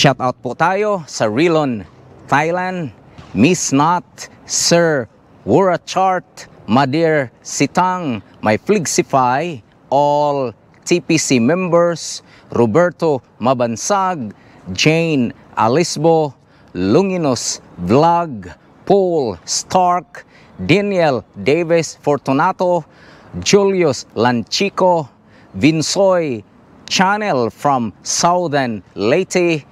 Shoutout po tayo sa Rilon, Thailand, Miss Not, Sir Wurachart, Madir Sitang, My Fligsify, all TPC members, Roberto Mabansag, Jane Alisbo, Lunginos Vlog, Paul Stark, Daniel Davis Fortunato, Julius Lanchico, Vinsoy Channel from Southern Leyte,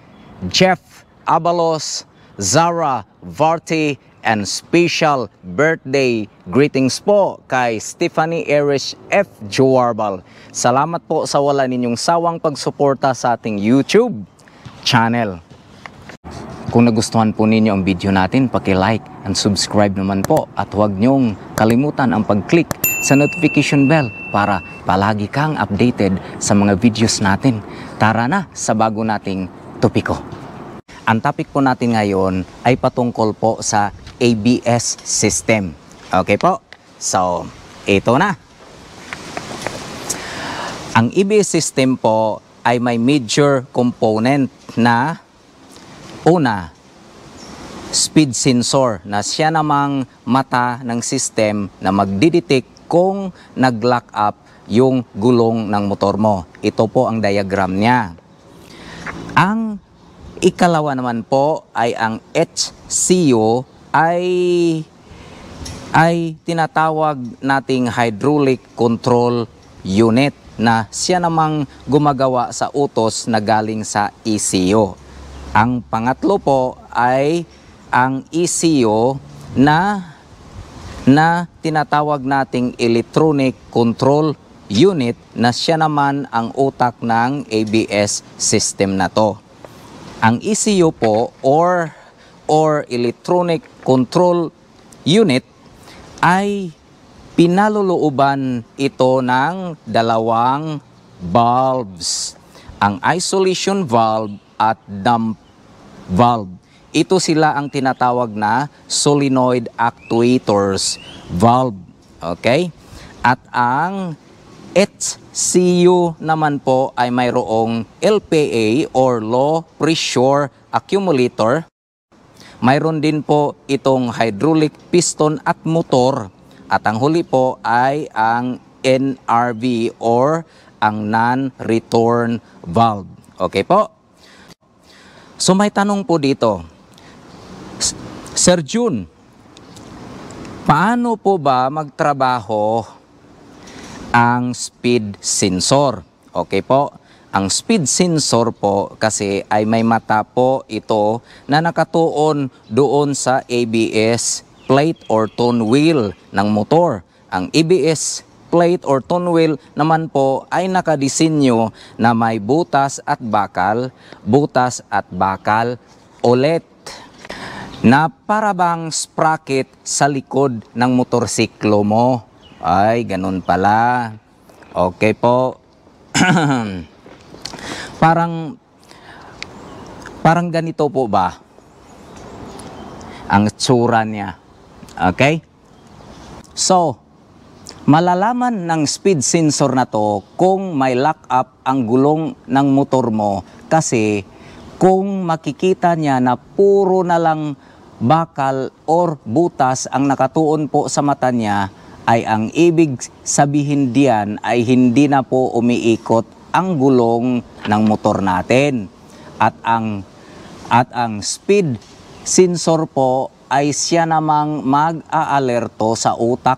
Jeff Abalos, Zara Varty, and special birthday greetings po kay Stephanie Erich F. Joarbal. Salamat po sa wala ninyong sawang pagsuporta sa ating YouTube channel. Kung nagustuhan po ninyo ang video natin, paki-like and subscribe naman po at huwag niyong kalimutan ang pag-click sa notification bell para palagi kang updated sa mga videos natin. Tara na sa bago nating topiko. Ang topic po natin ngayon ay patungkol po sa ABS system. Okay po? So, ito na. Ang ABS system po ay may major component na una, speed sensor na siya namang mata ng system na magdidetect kung nag-lock up yung gulong ng motor mo. Ito po ang diagram niya. Ang ikalawa naman po ay ang HCU ay tinatawag nating hydraulic control unit na siya namang gumagawa sa utos na galing sa ECU. Ang pangatlo po ay ang ECU na tinatawag nating electronic control unit na siya naman ang utak ng ABS system na to. Ang ECU po or electronic control unit ay pinalulooban ito ng dalawang valves. Ang isolation valve at dump valve. Ito sila ang tinatawag na solenoid actuators valve. Okay? At ang HCU naman po ay mayroong LPA or low pressure accumulator. Mayroon din po itong hydraulic piston at motor. At ang huli po ay ang NRV or ang non-return valve. Okay po? So may tanong po dito. Sir Jun, paano po ba magtrabaho ang speed sensor? Okay po, ang speed sensor po kasi ay may mata po ito na nakatuon doon sa ABS plate or tone wheel ng motor. Ang ABS plate or tone wheel naman po ay nakadesinyo na may butas at bakal ulit na para bang sprocket sa likod ng motorsiklo mo. Ay, ganun pala. Okay po. parang ganito po ba ang tsura niya. Okay? So, malalaman ng speed sensor na to kung may lock up ang gulong ng motor mo kasi kung makikita niya na puro na lang bakal or butas ang nakatuon po sa mata niya, ay ang ibig sabihin diyan ay hindi na po umiikot ang gulong ng motor natin. At ang speed sensor po ay siya namang mag-aalerto sa utak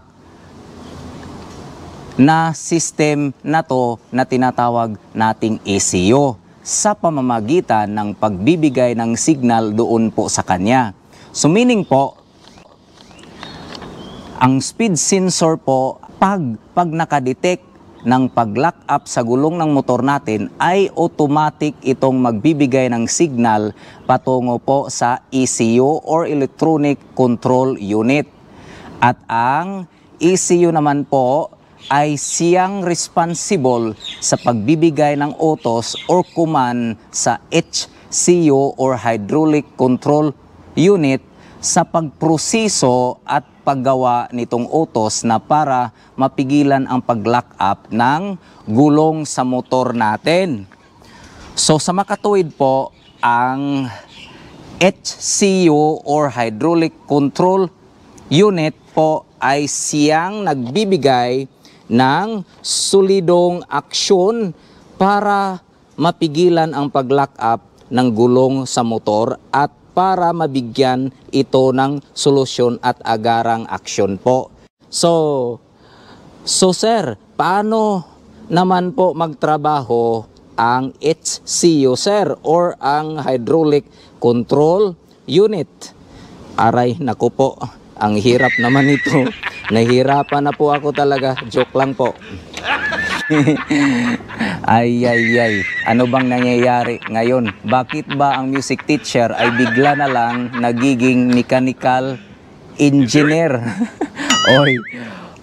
na system na to na tinatawag nating ECU sa pamamagitan ng pagbibigay ng signal doon po sa kanya. So meaning po, ang speed sensor po, pag nakadetect ng pag-lock up sa gulong ng motor natin, ay automatic itong magbibigay ng signal patungo po sa ECU or Electronic Control Unit. At ang ECU naman po ay siyang responsible sa pagbibigay ng utos or command sa HCU or Hydraulic Control Unit sa pagproseso at paggawa nitong utos na para mapigilan ang pag-lock up ng gulong sa motor natin. So sa makatuwid po, ang HCU or Hydraulic Control Unit po ay siyang nagbibigay ng solidong aksyon para mapigilan ang pag-lock up ng gulong sa motor at para mabigyan ito ng solusyon at agarang aksyon po. So sir, paano naman po magtrabaho ang HCU, sir, or ang Hydraulic Control Unit? Aray, naku po, ang hirap naman ito. Nahirapan na po ako talaga. Joke lang po. Ay, ano bang nangyayari ngayon? Bakit ba ang music teacher ay bigla na lang nagiging mechanical engineer? Oy,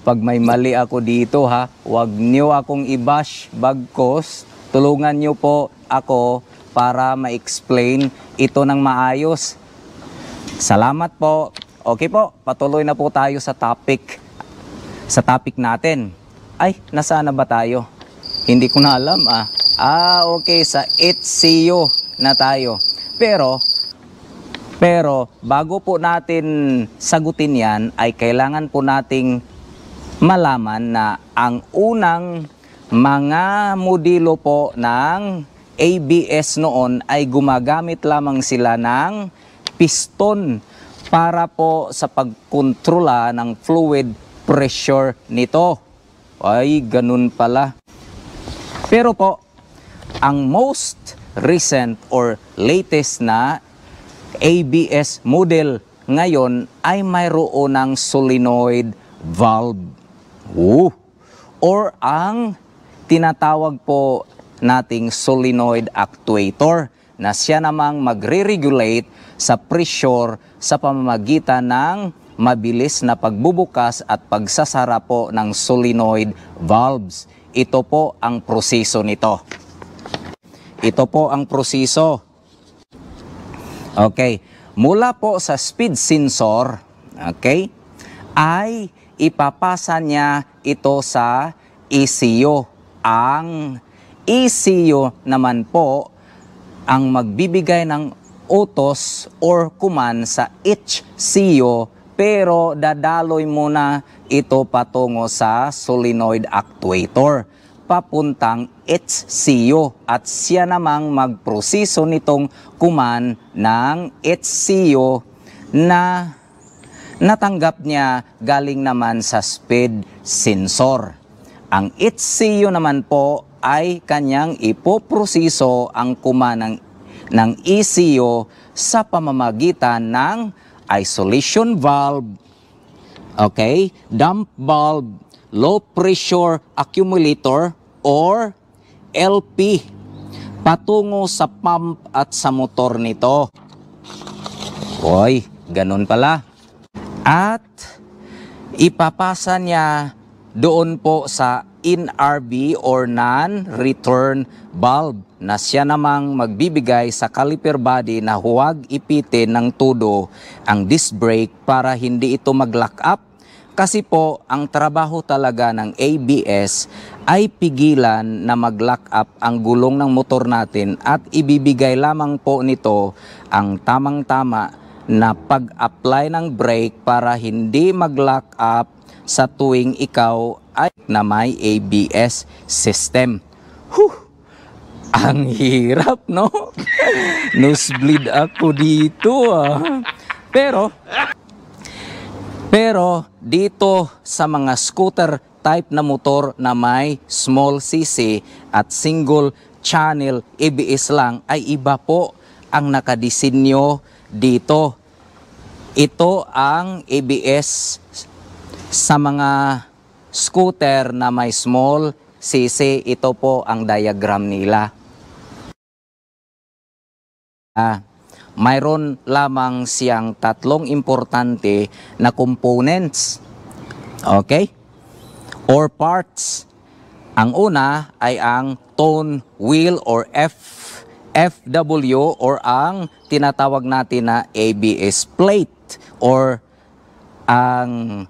pag may mali ako dito ha, wag niyo akong i-bash, bagkos tulungan niyo po ako para ma-explain ito ng maayos. Salamat po. Okay po, patuloy na po tayo sa topic natin. Ay, nasaan na ba tayo? Hindi ko na alam okay, sa HCU na tayo. Pero bago po natin sagutin yan, ay kailangan po nating malaman na ang unang mga modelo po ng ABS noon ay gumagamit lamang sila ng piston para po sa pagkontrola ng fluid pressure nito. Ay, ganun pala. Pero po, ang most recent or latest na ABS model ngayon ay mayroon ng solenoid valve. Or ang tinatawag po nating solenoid actuator na siya namang magre-regulate sa pressure sa pamamagitan ng mabilis na pagbubukas at pagsasara po ng solenoid valves. Ito po ang proseso nito. Ito po ang proseso. Okay, mula po sa speed sensor, okay, ay ipapasa niya ito sa ECU. Ang ECU naman po ang magbibigay ng utos or command sa HCU, pero dadaloy muna ito patungo sa solenoid actuator papuntang HCU at siya namang magproseso nitong command ng HCU na natanggap niya galing naman sa speed sensor. Ang HCU naman po ay kanyang ipoproseso ang command ng ECU sa pamamagitan ng isolation valve, okay, dump valve, low pressure accumulator or LP patungo sa pump at sa motor nito. Hoy, ganun pala. At ipapasa niya doon po sa NRV or non-return valve na siya namang magbibigay sa caliper body na huwag ipitin ng todo ang disc brake para hindi ito mag-lock up. Kasi po, ang trabaho talaga ng ABS ay pigilan na mag-lock up ang gulong ng motor natin at ibibigay lamang po nito ang tamang-tama na pag-apply ng brake para hindi mag-lock up sa tuwing ikaw ay na may ABS system. Ang hirap, no? Nosebleed ako dito Pero dito sa mga scooter type na motor na may small cc at single channel ABS lang ay iba po ang nakadesinyo dito. Ito ang ABS sa mga scooter na may small cc. Ito po ang diagram nila. Mayroon lamang siyang tatlong importante na components, okay, or parts. Ang una ay ang tone wheel or FW or ang tinatawag natin na ABS plate or ang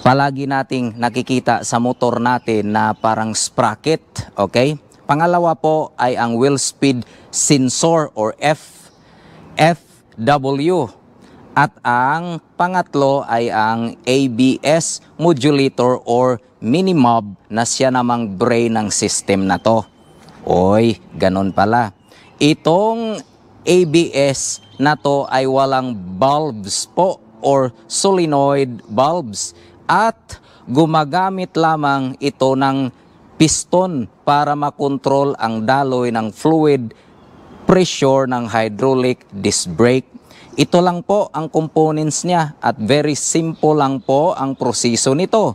palagi nating nakikita sa motor natin na parang sprocket, okay? Pangalawa po ay ang wheel speed sensor or FW. At ang pangatlo ay ang ABS modulator or mini-mob na siya namang brain ng system na to. Oy, ganun pala. Itong ABS na to ay walang valves po or solenoid valves at gumagamit lamang ito ng piston para makontrol ang daloy ng fluid pressure ng hydraulic disc brake. Ito lang po ang components niya at very simple lang po ang proseso nito.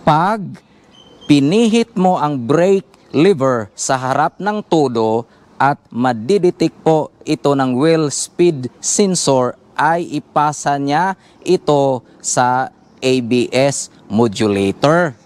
Pag pinihit mo ang brake lever sa harap ng todo at madidetect po ito ng wheel speed sensor, ay ipasa niya ito sa ABS modulator.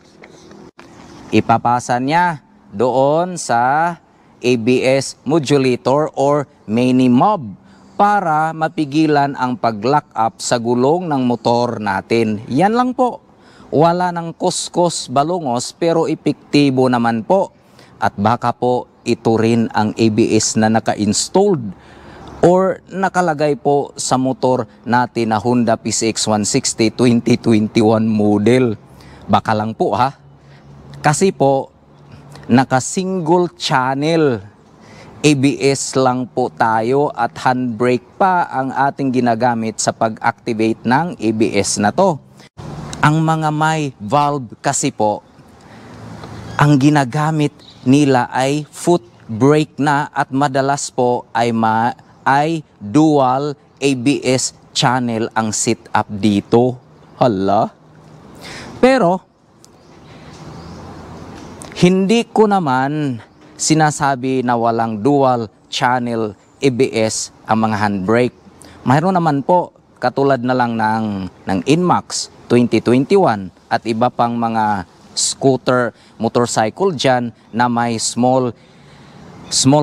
Ipapasa niya doon sa ABS modulator or mini-mob para mapigilan ang pag-lock up sa gulong ng motor natin. Yan lang po. Wala ng kuskos balungos pero epektibo naman po. At baka po ito rin ang ABS na naka-installed or nakalagay po sa motor natin na Honda PCX 160 2021 model. Baka lang po ha. Kasi po naka-single channel ABS lang po tayo at handbrake pa ang ating ginagamit sa pag-activate ng ABS na to. Ang mga may valve kasi po, ang ginagamit nila ay foot brake na at madalas po ay dual ABS channel ang setup dito. Hala. Pero hindi ko naman sinasabi na walang dual channel ABS ang mga handbrake. Mayroon naman po katulad na lang ng Inmax 2021 at iba pang mga scooter, motorcycle dyan na may small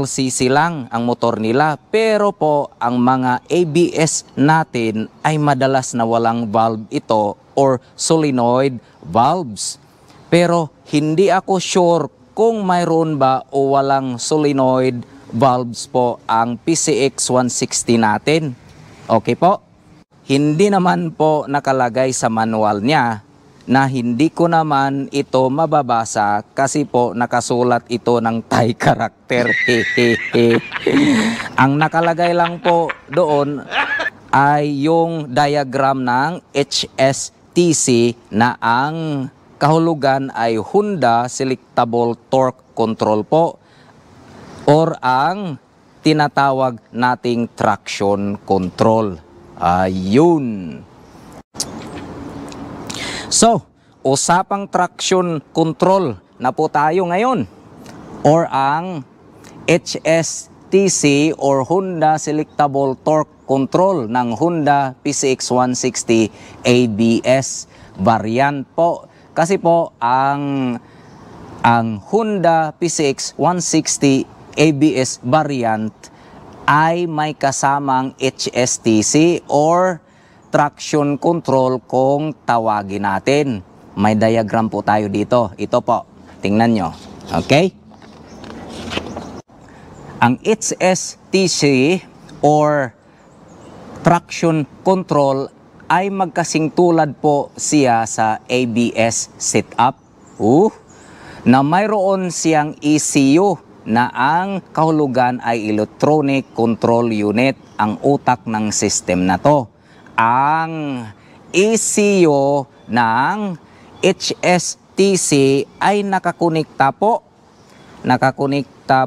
cc lang ang motor nila. Pero po ang mga ABS natin ay madalas na walang valve ito or solenoid valves. Pero hindi ako sure kung mayroon ba o walang solenoid valves po ang PCX 160 natin. Okay po? Hindi naman po nakalagay sa manual niya na hindi ko naman ito mababasa kasi po nakasulat ito ng Thai character. Ang nakalagay lang po doon ay yung diagram ng HSTC na ang kahulugan ay Honda Selectable Torque Control po or ang tinatawag nating traction control. Ayun. So, usapang traction control na po tayo ngayon or ang HSTC or Honda Selectable Torque Control ng Honda PCX 160 ABS variant po. Kasi po ang Honda PCX 160 ABS variant ay may kasamang HSTC or traction control kung tawagin natin. May diagram po tayo dito. Ito po, tingnan nyo. Okay? Ang HSTC or traction control ay magkasing tulad po siya sa ABS setup. Na mayroon siyang ECU na ang kahulugan ay Electronic Control Unit, ang utak ng system na to. Ang ECU ng HSTC ay nakakonekta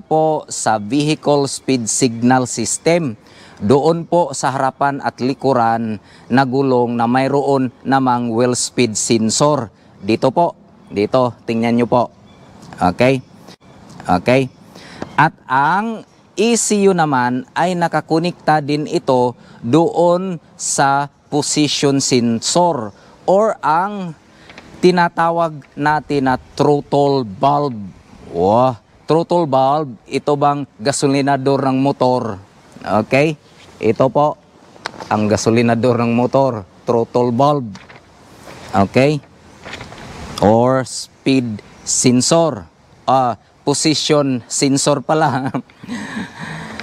po sa Vehicle Speed Signal System. Doon po sa harapan at likuran na gulong na mayroon namang wheel speed sensor. Dito po, dito, tingnan nyo po. Okay? Okay? At ang ECU naman ay nakakonekta din ito doon sa position sensor or ang tinatawag natin na throttle valve. Wow, throttle valve, ito bang gasolinador ng motor? Okay? Ito po ang gasolinador ng motor, throttle valve. Okay? Or speed sensor. position sensor pala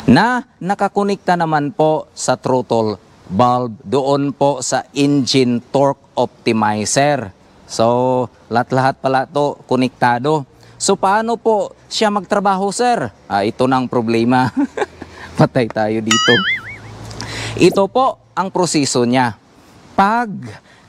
na nakakonekta naman po sa throttle valve doon po sa engine torque optimizer. So, lahat-lahat pala to konektado. So, paano po siya magtrabaho, sir? Ito na ang problema. Patay tayo dito. Ito po ang proseso niya. Pag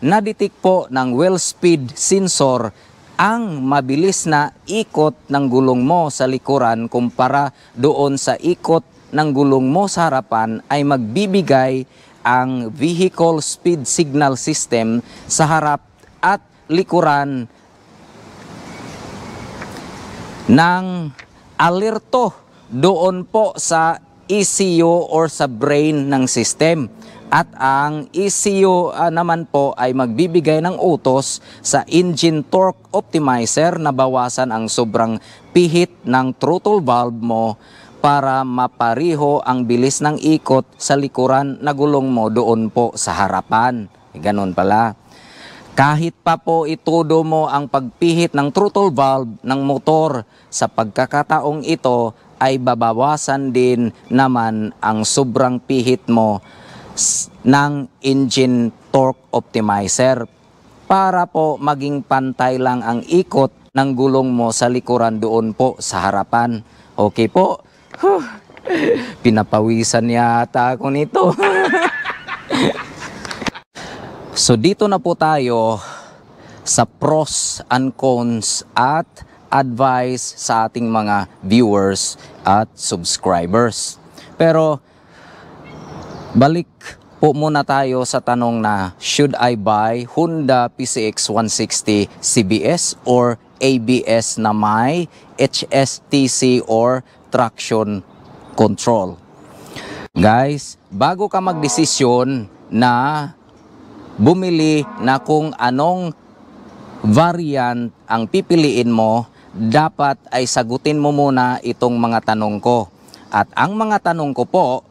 na-detect po ng wheel speed sensor ang mabilis na ikot ng gulong mo sa likuran kumpara doon sa ikot ng gulong mo sa harapan, ay magbibigay ang vehicle speed signal system sa harap at likuran ng alerto doon po sa ECU or sa brain ng system. At ang ECU naman po ay magbibigay ng utos sa engine torque optimizer na bawasan ang sobrang pihit ng throttle valve mo para mapariho ang bilis ng ikot sa likuran na gulong mo doon po sa harapan. Ganon pala. Kahit pa po itudo mo ang pagpihit ng throttle valve ng motor, sa pagkakataong ito ay babawasan din naman ang sobrang pihit mo ng engine torque optimizer para po maging pantay lang ang ikot ng gulong mo sa likuran doon po sa harapan. Okay po? Pinapawisan yata ako nito. So dito na po tayo sa pros and cons at advice sa ating mga viewers at subscribers. Pero balik po muna tayo sa tanong na, should I buy Honda PCX 160 CBS or ABS na may HSTC or traction control? Guys, bago ka magdesisyon na bumili na kung anong variant ang pipiliin mo, dapat ay sagutin mo muna itong mga tanong ko. At ang mga tanong ko po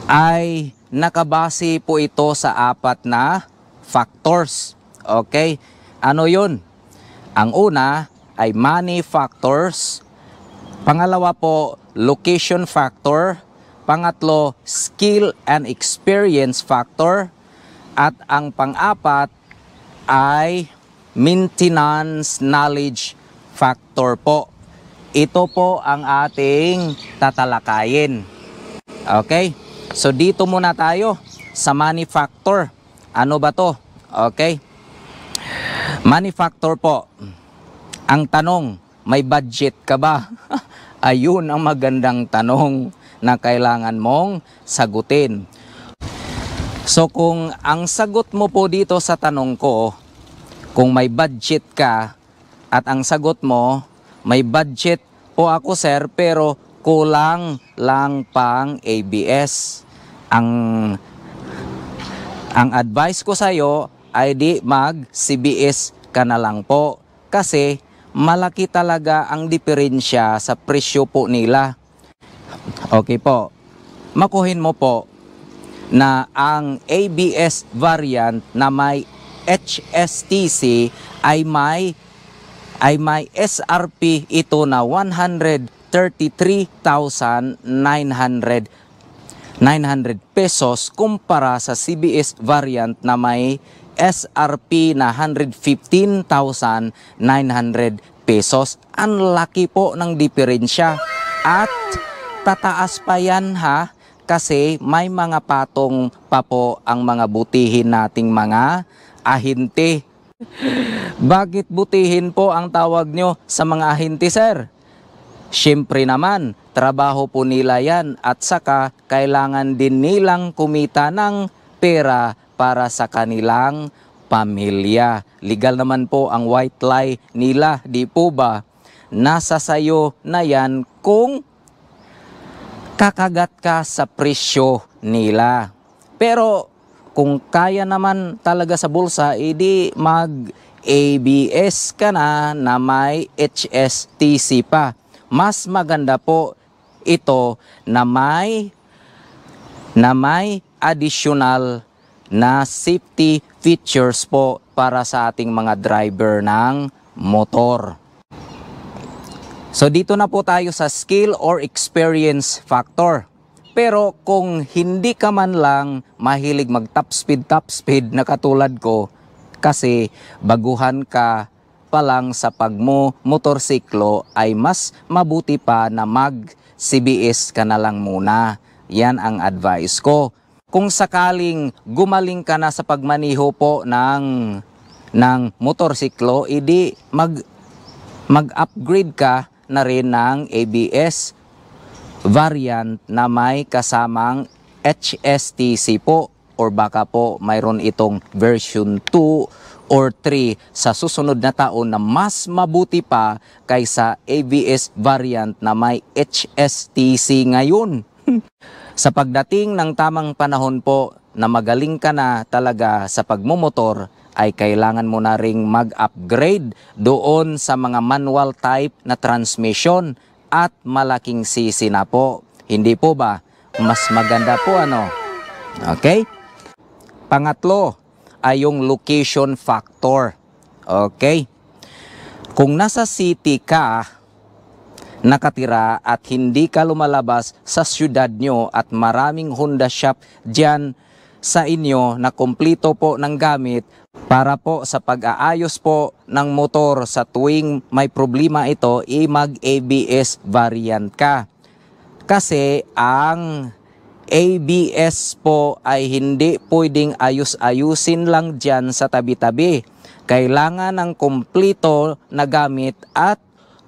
ay nakabase po ito sa 4 na factors. Okay? Ano yun? Ang una ay money factors. Pangalawa po, location factor. Pangatlo, skill and experience factor. At ang pang-4 ay maintenance knowledge factor po. Ito po ang ating tatalakayin. Okay? So dito muna tayo sa money factor. Ano ba to? Okay? Money factor po. Ang tanong, may budget ka ba? Ayun ang magandang tanong na kailangan mong sagutin. So kung ang sagot mo po dito sa tanong ko, kung may budget ka, at ang sagot mo, may budget po ako sir, pero kulang lang pang ABS. Ang advice ko sa iyo ay di mag CBS ka na lang po, kasi malaki talaga ang diferensya sa presyo po nila. Okay po, makuhin mo po na ang ABS variant na may HSTC ay may SRP ito na 133,900 pesos kumpara sa CBS variant na may SRP na 115,900 pesos. Ang laki po ng diferensya at tataas pa yan ha, kasi may mga patong pa po ang mga butihin nating mga ahente. Bakit butihin po ang tawag nyo sa mga ahente, sir? Siyempre naman, trabaho po nila yan at saka kailangan din nilang kumita ng pera para sa kanilang pamilya. Legal naman po ang white lie nila, di po ba? Nasa sayo na yan kung kakagat ka sa presyo nila. Pero kung kaya naman talaga sa bulsa, edi mag-ABS ka na may HSTC pa. Mas maganda po ito na may additional na safety features po para sa ating mga driver ng motor. So dito na po tayo sa skill or experience factor. Pero kung hindi ka man lang mahilig mag top speed na katulad ko, kasi baguhan ka pa lang sa pagmotorsiklo, ay mas mabuti pa na mag CBS ka na lang muna. Yan ang advice ko. Kung sakaling gumaling ka na sa pagmaniho po ng motorsiklo, edi mag-upgrade ka na rin ng ABS variant na may kasamang HSTC po, or baka po mayroon itong version 2 or 3 sa susunod na taon na mas mabuti pa kaysa ABS variant na may HSTC ngayon. Sa pagdating ng tamang panahon po na magaling ka na talaga sa pagmumotor, ay kailangan mo na ring mag-upgrade doon sa mga manual type na transmission at malaking sisi na po. Hindi po ba? Mas maganda po ano? Okay? Pangatlo ay yung location factor. Okay? Kung nasa city ka nakatira at hindi ka lumalabas sa syudad nyo at maraming Honda shop dyan sa inyo na kumpleto po ng gamit para po sa pag-aayos po ng motor sa tuwing may problema ito, mag-ABS variant ka. Kasi ang ABS po ay hindi pwedeng ayus-ayusin lang dyan sa tabi-tabi. Kailangan ng kumpleto na gamit at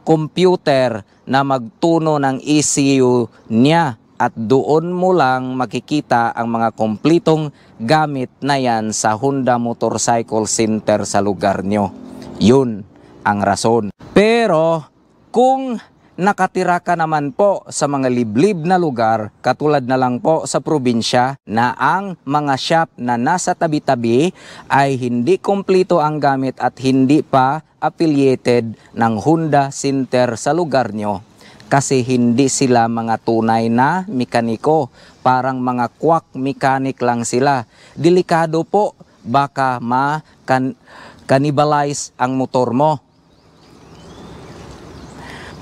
computer na magtuno ng ECU niya. At doon mo lang makikita ang mga kumplitong gamit na yan sa Honda Motorcycle Center sa lugar nyo. Yun ang rason. Pero kung nakatira ka naman po sa mga liblib na lugar, katulad na lang po sa probinsya, na ang mga shop na nasa tabi-tabi ay hindi kumplito ang gamit at hindi pa affiliated ng Honda Center sa lugar nyo, kasi hindi sila mga tunay na mekaniko, parang mga quack mechanic lang sila. Delikado po, baka ma-cannibalize ang motor mo.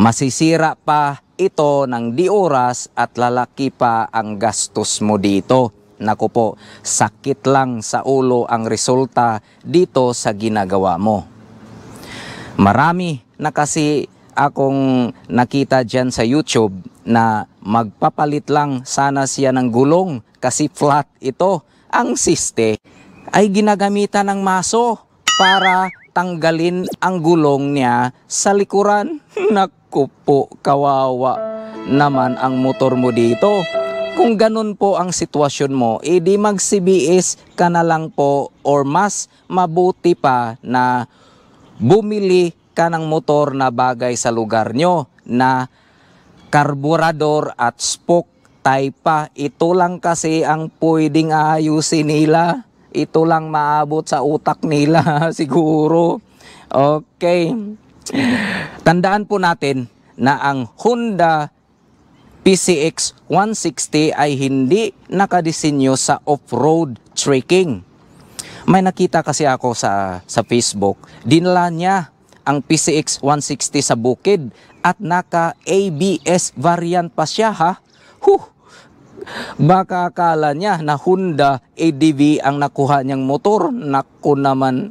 Masisira pa ito ng di oras at lalaki pa ang gastos mo dito. Naku po, sakit lang sa ulo ang resulta dito sa ginagawa mo. Marami na kasi akong nakita dyan sa YouTube na magpapalit lang sana siya ng gulong kasi flat ito. Ang siste ay ginagamitan ng maso para tanggalin ang gulong niya sa likuran. Naku po, kawawa naman ang motor mo dito. Kung ganun po ang sitwasyon mo, edi mag-CBS ka na lang po, or mas mabuti pa na bumili ka ng motor na bagay sa lugar nyo na karburador at spoke type pa. Ito lang kasi ang pwedeng ayusin nila. Ito lang maabot sa utak nila siguro. Okay. Tandaan po natin na ang Honda PCX 160 ay hindi nakadesinyo sa off-road trekking. May nakita kasi ako sa Facebook, dinala niya ang PCX 160 sa bukid at naka-ABS variant pa siya ha. Baka akala niya na Honda ADV ang nakuha niyang motor. Naku naman.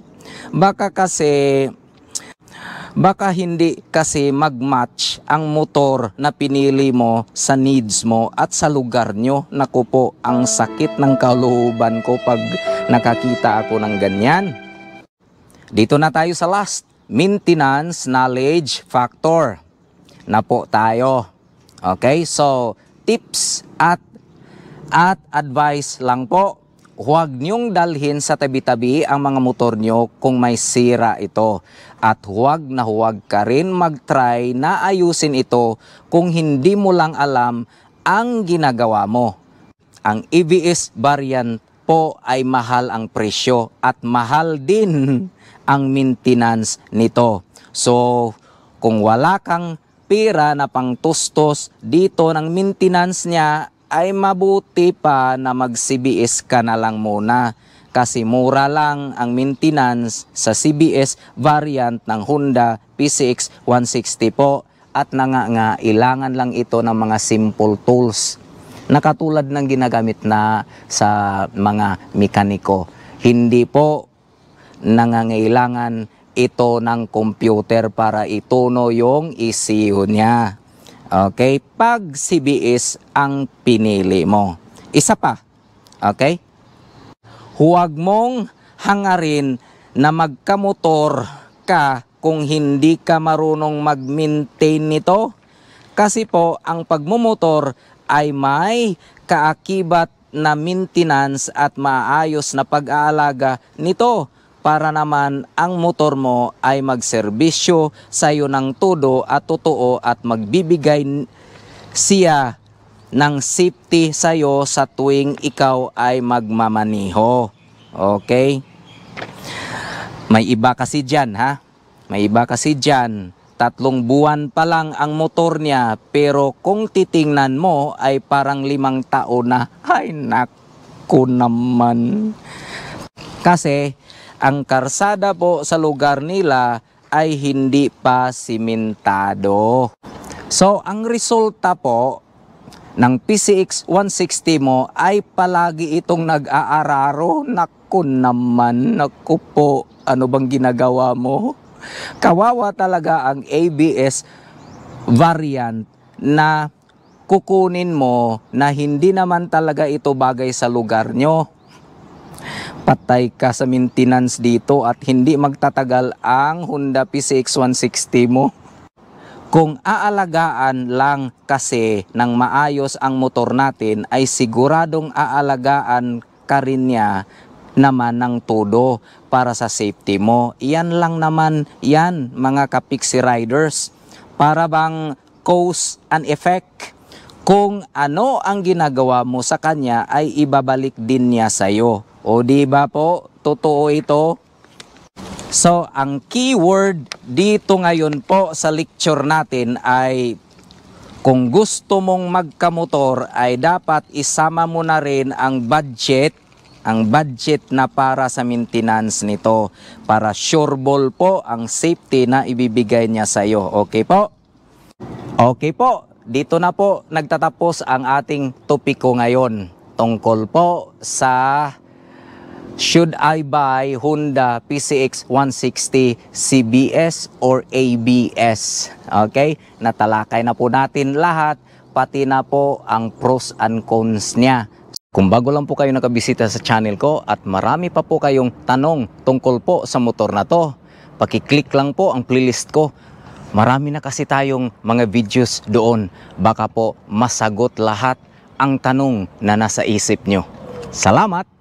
Baka hindi kasi mag-match ang motor na pinili mo sa needs mo at sa lugar nyo. Naku po, ang sakit ng kalooban ko pag nakakita ako ng ganyan. Dito na tayo sa last. Maintenance knowledge factor na po tayo. Okay, so tips at advice lang po. Huwag niyong dalhin sa tabi-tabi ang mga motor nyo kung may sira ito. At huwag na huwag ka rin mag-try na ayusin ito kung hindi mo lang alam ang ginagawa mo. Ang ABS variant po ay mahal ang presyo at mahal din ang maintenance nito. So, kung wala kang pera na pangtustos dito ng maintenance niya, ay mabuti pa na mag-CBS ka na lang muna. Kasi mura lang ang maintenance sa CBS variant ng Honda PCX 160 po. at nangangailangan lang ito ng mga simple tools na katulad ng ginagamit na sa mga mekaniko. Hindi po nangangailangan ito ng computer para ituno yung ECU niya. Okay? Pag CBS ang pinili mo. Isa pa. Okay? Huwag mong hangarin na magkamotor ka kung hindi ka marunong mag-maintain nito. Kasi po, ang pagmumotor ay may kaakibat na maintenance at maayos na pag-aalaga nito para naman ang motor mo ay magserbisyo sa iyo ng todo at totoo at magbibigay siya ng safety sa iyo sa tuwing ikaw ay magmamaniho. Okay? May iba kasi dyan, ha? May iba kasi dyan. 3 buwan pa lang ang motor niya, pero kung titingnan mo ay parang 5 taon na. Ay, naku naman. Kasi ang karsada po sa lugar nila ay hindi pa simentado. So, ang resulta po ng PCX 160 mo ay palagi itong nag-aararo. Naku naman, naku po, ano bang ginagawa mo? Kawawa talaga ang ABS variant na kukunin mo na hindi naman talaga ito bagay sa lugar nyo. Patay ka sa maintenance dito at hindi magtatagal ang Honda PCX 160 mo. Kung aalagaan lang kasi ng maayos ang motor natin ay siguradong aalagaan ka rin niya naman ng todo para sa safety mo. Yan lang naman yan mga ka-Pixie Riders. Para bang cause and effect. Kung ano ang ginagawa mo sa kanya ay ibabalik din niya sa'yo. O di ba po? Totoo ito. So, ang keyword dito ngayon po sa lecture natin ay kung gusto mong magkamotor ay dapat isama mo na rin ang budget na para sa maintenance nito. Para sureball po ang safety na ibibigay niya sa iyo. Okay po? Okay po. Dito na po nagtatapos ang ating topiko ngayon. Tungkol po sa should I buy Honda PCX 160 CBS or ABS? Okay? Natalakay na po natin lahat, pati na po ang pros and cons niya. Kung bago lang po kayo nakabisita sa channel ko at marami pa po kayong tanong tungkol po sa motor na to, pakiclick lang po ang playlist ko. Marami na kasi tayong mga videos doon. Baka po masagot lahat ang tanong na nasa isip nyo. Salamat!